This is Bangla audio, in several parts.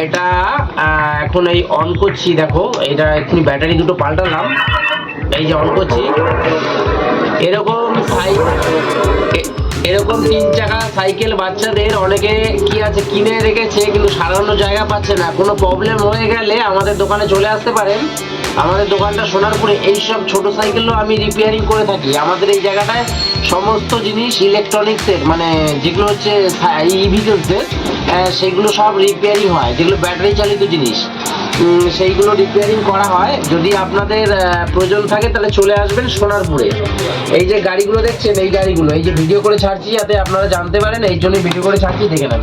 এটা এখন এই অন করছি, দেখো এটা এক্ষুনি ব্যাটারি দুটো পাল্টালাম, এই যে অন করছি। এরকম এরকম 3 চাকা সাইকেল বাচ্চাদের অনেকে কি আছে কিনে রেখেছে, কিন্তু সারানোর জায়গা পাচ্ছে না। কোনো প্রবলেম হয়ে গেলে আমাদের দোকানে চলে আসতে পারেন। আমাদের দোকানটা সোনারপুরে। এইসব ছোট সাইকেলও আমি রিপেয়ারিং করে থাকি। আমাদের এই জায়গাটায় সমস্ত জিনিস ইলেকট্রনিক্সের, মানে যেগুলো হচ্ছে ই ভেহিকলসের, সেগুলো সব রিপেয়ারিং হয়, যেগুলো ব্যাটারি চালিত জিনিস সেইগুলো রিপেয়ারিং করা হয়। যদি আপনাদের প্রয়োজন থাকে তাহলে চলে আসবেন সোনারপুরে। এই যে গাড়িগুলো দেখছেন, এই গাড়িগুলো এই যে ভিডিও করে ছাড়ছি যাতে আপনারা জানতে পারেন, এই জন্যই ভিডিও করে ছাড়ছি, দেখে নেন।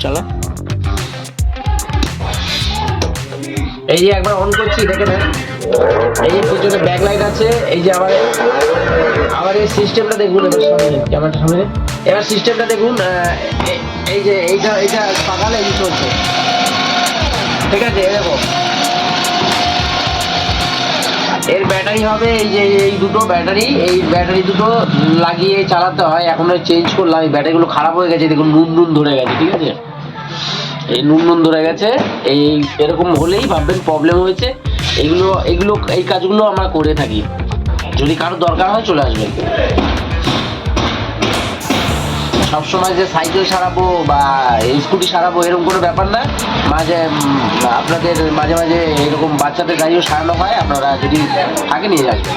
চলো, এই যে একবার অন করছি, দেখে নেন। এই যে পিছনে ব্যাক লাইট আছে, এই যে আবার এই সিস্টেমটা দেখুন, এবার সামনে ক্যামেরাটা সামনে, এবার সিস্টেমটা দেখুন। এই যে এইটা সকালে এই চলছে, ঠিক আছে। এরকম এর ব্যাটারি হবে এই যে এই দুটো ব্যাটারি, এই ব্যাটারি দুটো লাগিয়ে চালাতে হয়। এখন চেঞ্জ করলাম, এই ব্যাটারিগুলো খারাপ হয়ে গেছে, দেখুন নুন ধরে গেছে, ঠিক আছে। এই নুন ধরে গেছে, এই এরকম হলেই ভাববেন প্রবলেম হয়েছে। এই কাজগুলো আমরা করে থাকি। যদি কারো দরকার হয় চলে আসবেন। সবসময় যে সাইকেল সারাবো বা স্কুটি সারাবো এরকম কোনো ব্যাপার না। আপনাদের মাঝে মাঝে এরকম বাচ্চাদের গাড়িও সারানো হয়, আপনারা যদি থাকে নিয়ে আসবেন।